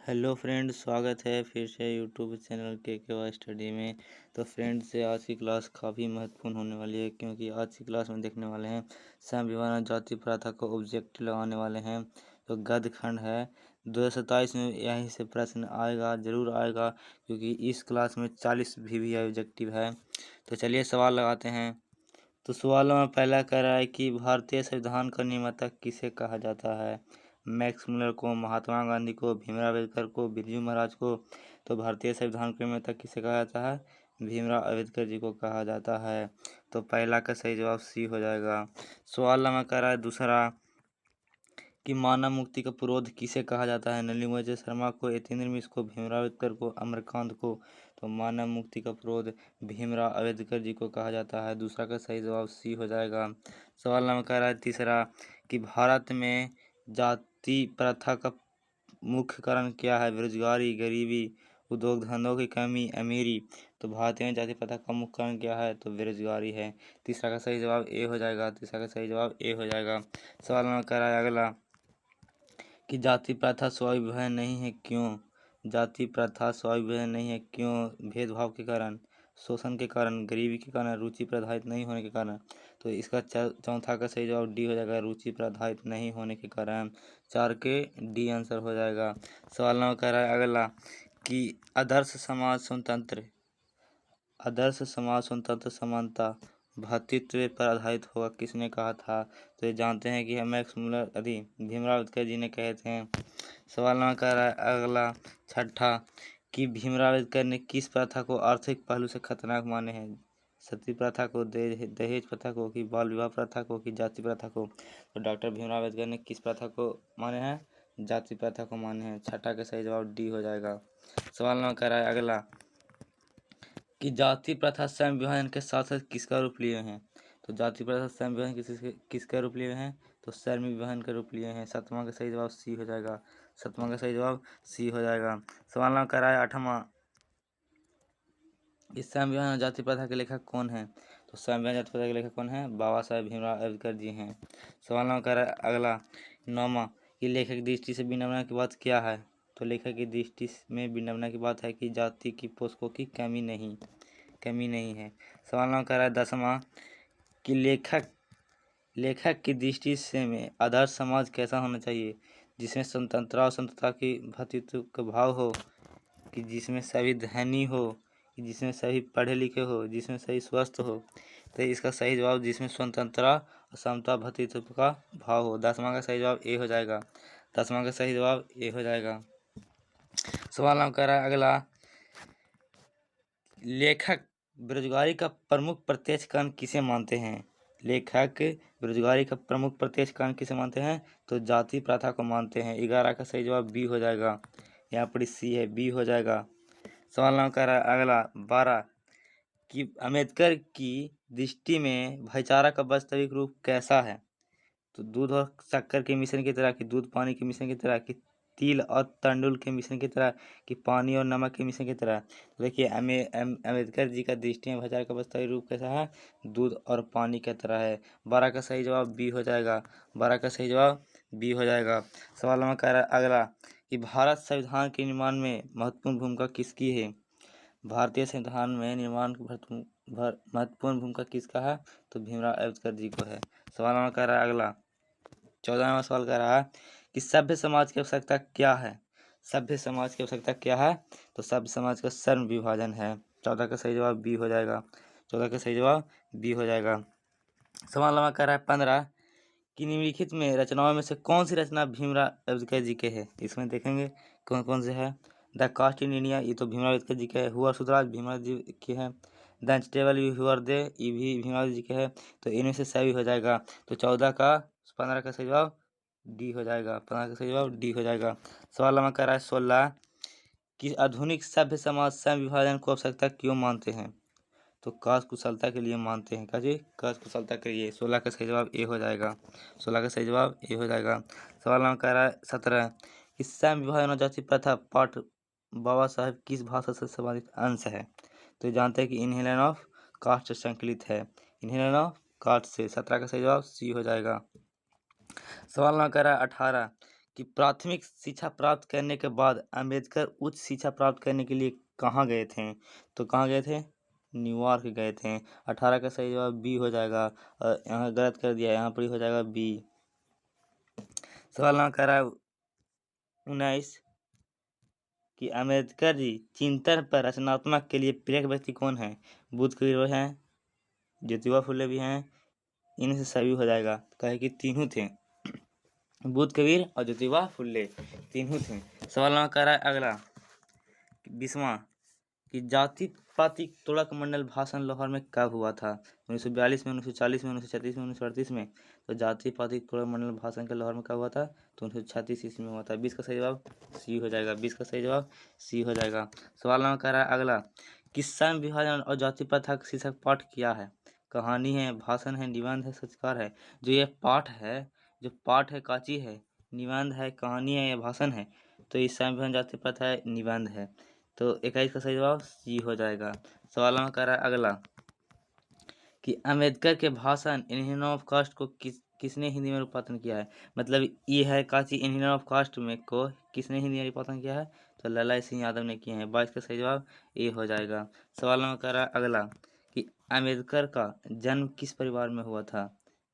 Hello friend, स्वागत है फिर से यूट्यूब चैनल के वाई स्टडी में। तो फ्रेंड से आज की क्लास काफ़ी महत्वपूर्ण होने वाली है, क्योंकि आज की क्लास में देखने वाले हैं संविधान जाति प्रथा को ऑब्जेक्टिव लगाने वाले हैं। तो गद्य खंड है 2027 में यहीं से प्रश्न आएगा, ज़रूर आएगा, क्योंकि इस क्लास में 40 भी ऑब्जेक्टिव है। तो चलिए सवाल लगाते हैं। तो सवालों में पहला कह रहा है कि भारतीय संविधान का निर्माता किसे कहा जाता है। मैक्स मुलर को, महात्मा गांधी को, भीमराव अम्बेडकर को, बिरजू महाराज को। तो भारतीय संविधान का निर्माता किसे कहा जाता है? भीमराव अम्बेडकर जी को कहा जाता है। तो पहला का सही जवाब सी हो जाएगा। सवाल नंबर कह रहा है दूसरा कि मानव मुक्ति का पुरोध किसे कहा जाता है। नलिनी शर्मा को, यतीन्द्र मिश्र को, भीमराव अम्बेडकर को, अमरकांत को। तो मानव मुक्ति का पुरोध भीमराव अम्बेडकर जी को कहा जाता है। दूसरा का सही जवाब सी हो जाएगा। सवाल नंबर कह रहा है तीसरा कि भारत में जाति प्रथा का मुख्य कारण क्या है। बेरोजगारी, गरीबी, उद्योग धंधों की कमी, अमीरी। तो भारत में जाति प्रथा का मुख्य कारण क्या है? तो बेरोजगारी है। तीसरा का सही जवाब ए हो जाएगा। तीसरा का सही जवाब ए हो जाएगा। सवाल नंबर कह रहा है अगला कि जाति प्रथा स्वाभिमान नहीं है, क्यों? जाति प्रथा स्वाभिमान नहीं है क्यों? भेदभाव के कारण, शोषण के कारण, गरीबी के कारण, रुचि प्रधारित नहीं होने के कारण। तो इसका चौथा का सही जवाब डी हो जाएगा, रुचि प्रधारित नहीं होने के कारण। 4 के डी आंसर हो जाएगा। सवाल नंबर कह रहा है अगला कि आदर्श समाज स्वतंत्र समानता भ्रातृत्व पर आधारित होगा किसने कहा था। तो ये जानते हैं कि मैक्स मुलर भीमराव अम्बेडकर जी ने कहे थे। सवाल नंबर कह रहा है अगला छठा कि भीमराव अम्बेडकर ने किस प्रथा को आर्थिक पहलू से खतरनाक माने हैं। सती प्रथा को, दहेज प्रथा को, कि बाल विवाह प्रथा को, कि जाति प्रथा को। तो डॉक्टर भीमराव अम्बेडकर ने किस प्रथा को माने हैं? जाति प्रथा को माने हैं। छठा का सही जवाब डी हो जाएगा। सवाल नंबर कह रहा है अगला कि जाति प्रथा स्वयं विभाजन के साथ साथ किसका रूप लिए हैं। तो जाति प्रथा स्वयं विभाजन किसका रूप लिए हैं? तो स्वयं विभाजन का रूप लिए हैं। सातवां का सही जवाब सी हो जाएगा। सातवां का सही जवाब सी हो जाएगा। सवाल नंबर कह रहा है आठवां इस स्वयं विभाजन और जाति प्रथा के लेखक कौन है। तो स्वयं विभाजन जाति प्रथा के लेखक कौन है? बाबा साहेब भीमराव अम्बेडकर जी हैं। सवाल नंबर कह रहा है अगला नौवां कि लेखक की दृष्टि से विडंबना की बात क्या है। तो लेखक की दृष्टि में विडंबना की बात है कि जाति की पोषकों की कमी नहीं है। सवाल नंबर कह रहा है 10वां कि लेखक की दृष्टि से में आदर्श समाज कैसा होना चाहिए, जिसमें स्वतंत्रता और स्वतंत्रता की भ्रातृत्व का भाव हो, कि जिसमें सभी धनी हो, कि जिसमें सभी पढ़े लिखे हो, जिसमें सभी स्वस्थ हो। तो इसका सही जवाब जिसमें स्वतंत्रता और समता भ्रातृत्व का भाव हो। 10वां का सही जवाब ए हो जाएगा। 10वां का सही जवाब ए हो जाएगा। सवाल नंबर कह रहा है अगला लेखक बेरोजगारी का प्रमुख प्रत्यक्ष कारण किसे मानते हैं। लेखक बेरोजगारी का प्रमुख प्रत्यक्ष कारण किसे मानते हैं? तो जाति प्रथा को मानते हैं। 11 का सही जवाब बी हो जाएगा। यहाँ पर सी है, बी हो जाएगा। सवाल नंबर कह रहा है अगला 12 कि अम्बेडकर की दृष्टि में भाईचारा का वास्तविक रूप कैसा है। तो दूध और शक्कर के मिश्रण की तरह, कि दूध पानी के मिश्रण की तरह, कि तिल और तंडुल के मिश्रण की तरह, कि पानी और नमक के मिश्रण की तरह। तो देखिए अम्बेडकर जी का दृष्टि में भाईचारा का वास्तविक रूप कैसा है? दूध और पानी की तरह है। 12 का सही जवाब बी हो जाएगा। 12 का सही जवाब बी हो जाएगा। सवाल नंबर कह रहा है अगला कि भारत संविधान के निर्माण में महत्वपूर्ण भूमिका किसकी है। भारतीय संविधान में निर्माण की महत्वपूर्ण भूमिका किसका है? तो भीमराव अम्बेडकर जी को है। सवाल नंबर कह रहा है अगला 14वां सवाल कह रहा है कि सभ्य समाज की आवश्यकता क्या है। सभ्य समाज की आवश्यकता क्या है? तो सभ्य समाज का स्वर्ण विभाजन है। 14 का सही जवाब बी हो जाएगा। 14 का सही जवाब बी हो जाएगा। सवाल नंबर कह रहा है 15 कि निम्नलिखित में रचनाओं में से कौन सी रचना भीमराव अम्बेडकर जी के है। इसमें देखेंगे कौन कौन से है। द कास्ट इन इंडिया, ये तो भीमराव अम्बेडकर जी के है। हुआ सुधराज, भीमराव जी के है। The unstable you are they, ये भी भीमराव जी के है। तो इनमें से सही हो जाएगा। तो 15 का सही जवाब डी हो जाएगा। 15 का सही जवाब डी हो जाएगा। सवाल नंबर कह रहा है 16 कि आधुनिक सभ्य समाज स्वयं विभाजन को आवश्यकता क्यों मानते हैं। तो कार्य कुशलता के लिए मानते हैं। क्या जी? कार्य कुशलता के लिए। 16 का सही जवाब ए हो जाएगा। 16 का सही जवाब ए हो जाएगा। सवाल नंबर कह रहा है 17 कि स्वयं विभाजन और जाति प्रथा पाठ बाबा साहेब किस भाषा से संबंधित अंश है। तो जानते हैं कि इनहेलन ऑफ कास्ट से संकलित है। इनहेलन ऑफ कास्ट से। 17 का सही जवाब सी हो जाएगा। सवाल नंबर कह रहा है 18 कि प्राथमिक शिक्षा प्राप्त करने के बाद अम्बेडकर उच्च शिक्षा प्राप्त करने के लिए कहाँ गए थे? तो कहाँ गए थे? न्यूयॉर्क गए थे। 18 का सही जवाब बी हो जाएगा। यहाँ गलत कर दिया, यहाँ पर ही हो जाएगा बी। सवाल नंबर कह रहा है 19 कि अम्बेडकर जी चिंतन पर रचनात्मक के लिए प्रेरक व्यक्ति कौन है? बुद्ध कबीर हैं, ज्योतिबा फुले भी हैं, इनमें से सभी हो जाएगा। कहे कि तीनों थे, बुद्ध कबीर और ज्योतिबा फुले तीनों थे। सवाल नंबर कह रहा है अगला 20वां कि जाति पाति तोड़क मंडल भाषण लाहौर में कब हुआ था? 1942 में, 1940 में, 1936 में, 1938 में। तो जाति पाति तोड़क मंडल भाषण के लाहौर में कब हुआ था? तो 1936 ईस्वी में हुआ था। 20 का सही जवाब सी हो जाएगा। 20 का सही जवाब सी हो जाएगा। सवाल नंबर कह रहा है अगला किस्सा में विभाजन और जाति प्रथा का शीर्षक पाठ क्या है? कहानी है, भाषण है, निबंध है, संस्कार है। जो ये पाठ है, जो पाठ है काची है, निबंध है, कहानी है या भाषण है? तो इस समय विभाजन जाति प्रथा है, निबंध है। तो 21 का सही जवाब सी हो जाएगा। सवाल नंबर कह रहा है अगला कि अम्बेडकर के भाषण इन ऑफ कास्ट को किसने हिंदी में रूपांतरण किया है? मतलब ये है काची इन ऑफ कास्ट में को किसने हिंदी में रूपांतरण किया है? तो ललाई सिंह यादव ने किए हैं। 22 का सही जवाब ए हो जाएगा। सवाल नंबर कह रहा है अगला कि अम्बेडकर का जन्म किस परिवार में हुआ था?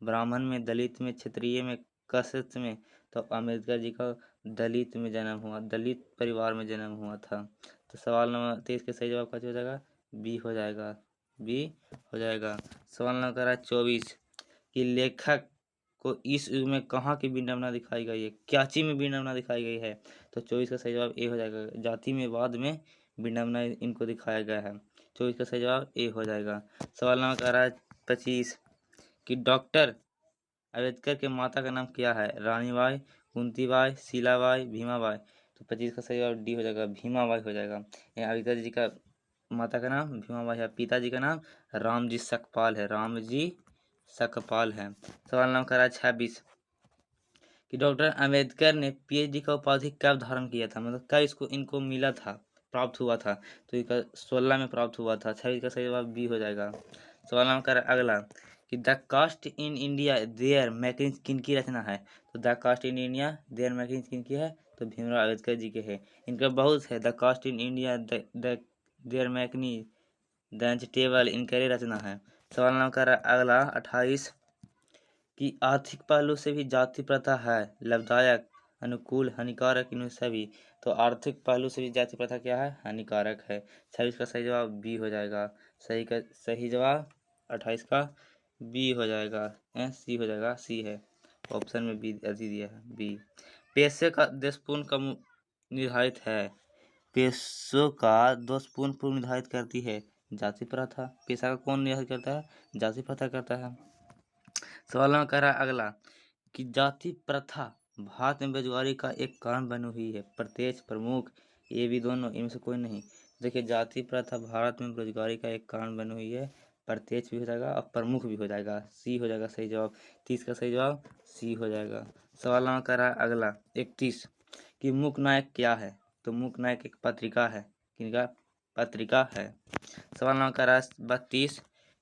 ब्राह्मण में, दलित में, क्षत्रिय में, कश्यप में। तो अम्बेडकर जी का दलित में जन्म हुआ, दलित परिवार में जन्म हुआ था। तो सवाल नंबर 23 के सही जवाब क्या हो जाएगा? बी हो जाएगा, बी हो जाएगा। सवाल नंबर कह रहा है 24 कि लेखक को इस युग में कहाँ की विडंबना दिखाई गई है? क्याची में विडंबना दिखाई गई है? तो 24 का सही जवाब ए हो जाएगा। जाति में बाद में विडंबना इनको दिखाया गया है। 24 का सही जवाब ए हो जाएगा। सवाल नंबर कह रहा है 25 कि डॉक्टर अम्बेडकर के माता का नाम क्या है? रानीबाई, कुंतीबाई, शीलाबाई, भीमाबाई। तो 25 का सही जवाब डी हो जाएगा, भीमाबाई हो जाएगा। अम्बेडकर जी का माता का नाम भीमाबाई है, पिताजी का नाम रामजी सकपाल है, रामजी सकपाल है। सवाल नंबर करा 26 कि डॉक्टर अम्बेडकर ने पीएचडी का उपाधि कब धारण किया था? मतलब कब इसको इनको मिला था, प्राप्त हुआ था? तो इसका 16 में प्राप्त हुआ था। 26 का सही जवाब बी हो जाएगा। सवाल नंबर करा अगला कि the caste in India their magazine किन की रचना है? तो the caste in India their magazine किन की है? तो भीमराव अम्बेडकर जी के है। इनका बहुत है, the caste in India their magazine the table इनकरी रचना है। सवाल नंबर करा अगला 28 कि आर्थिक पहलू से भी जाति प्रथा है लाभदायक, अनुकूल, हानिकारक, इनमें सभी। तो आर्थिक पहलू से भी जाति प्रथा क्या है? हानिकारक है। 26 का सही जवाब बी हो जाएगा। सही जवाब 28 का बी हो जाएगा। सी हो जाएगा, सी है ऑप्शन में, बी ऐसी दिया है बी। पैसे का देशपूर्ण का निर्धारित है। पेशों का दोषपूर्ण पूर्व निर्धारित करती है जाति प्रथा। पेशा का कौन निर्धारित करता है? जाति प्रथा करता है। सवाल नंबर कह रहा है अगला कि जाति प्रथा भारत में बेरोजगारी का एक कारण बनी हुई है। प्रत्यक्ष, प्रमुख, ये भी दोनों, इनमें से कोई नहीं। देखिए जाति प्रथा भारत में बेरोजगारी का एक कारण बनी हुई है। प्रत्यक्ष भी हो जाएगा और प्रमुख भी हो जाएगा। सी हो जाएगा सही जवाब। 30 का सही जवाब सी हो जाएगा। सवाल नंबर कह रहा है अगला 31 कि मूक नायक क्या है? तो मूक नायक एक पत्रिका है। किनका? पत्रिका है। सवाल नंबर कह रहा है 32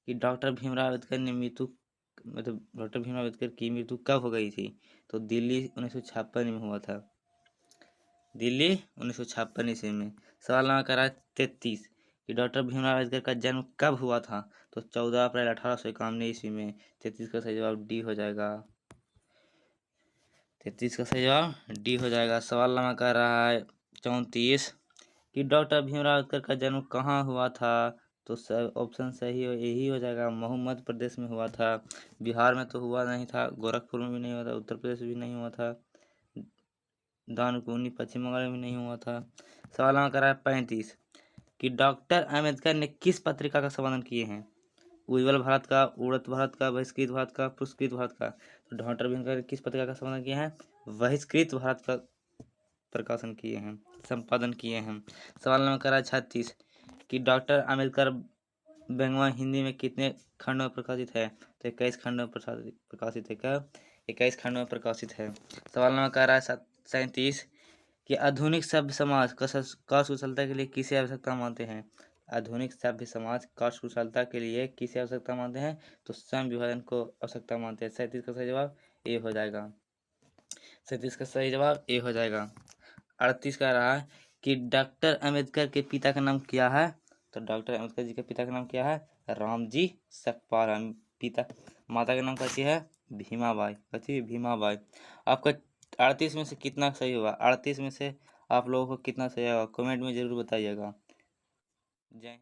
कि डॉक्टर भीमराव अम्बेडकर ने मृत्यु मतलब डॉक्टर भीमराव अम्बेडकर की मृत्यु कब हो गई थी? तो दिल्ली 1956 में हुआ था, दिल्ली 1956 ईस्वी में। सवाल नंबर कह रहा है 33 कि डॉक्टर भीमराव अम्बेडकर का जन्म कब हुआ था? तो 14 अप्रैल 1891 ईस्वी में। 33 का सही जवाब डी हो जाएगा। 33 का सही जवाब डी हो जाएगा। सवाल नंबर कह रहा है 34 कि डॉक्टर भीमराव अम्बेडकर का जन्म कहाँ हुआ था? तो सब ऑप्शन सही हो, यही हो जाएगा, महू मध्य प्रदेश में हुआ था। बिहार में तो हुआ नहीं था, गोरखपुर में भी नहीं हुआ था, उत्तर प्रदेश में भी नहीं हुआ था, दानकुनी पश्चिम बंगाल में भी नहीं हुआ था। सवाल नंबर करा है 35 कि डॉक्टर अम्बेडकर ने किस पत्रिका का संपादन किए हैं? उज्ज्वल भारत का, उड़त भारत का, बहिष्कृत भारत का, पुरस्कृत भारत का। तो डॉक्टर भीमराव किस पत्रिका का संपादन किए हैं? बहिष्कृत भारत का प्रकाशन किए हैं, संपादन किए हैं। सवाल नंबर करा 36 कि डॉक्टर अम्बेडकर व्यंग्य हिंदी में कितने खंडों में प्रकाशित है? तो 21 खंडों में प्रकाशित है। क्या? 21 खंडों में प्रकाशित है। सवाल नंबर कह रहा है 37 कि आधुनिक सभ्य समाज कास्ट कुशलता के लिए किसे आवश्यकता मानते हैं? आधुनिक सभ्य समाज कास्ट कुशलता के लिए किसे आवश्यकता मानते हैं? तो स्वयं विभाजन को आवश्यकता मानते हैं। 37 का सही जवाब ए हो जाएगा। 37 का सही जवाब ए हो जाएगा। 38 कह रहा है कि डॉक्टर अंबेडकर के पिता का नाम क्या है? तो डॉक्टर अंबेडकर जी के पिता का नाम क्या है? रामजी सकपाल। पिता माता का नाम कैसी है? भीमाबाई। कैसी? भीमाबाई। आपका 38 में से कितना सही होगा? 38 में से आप लोगों को कितना सही होगा कमेंट में जरूर बताइएगा। जय हिंद।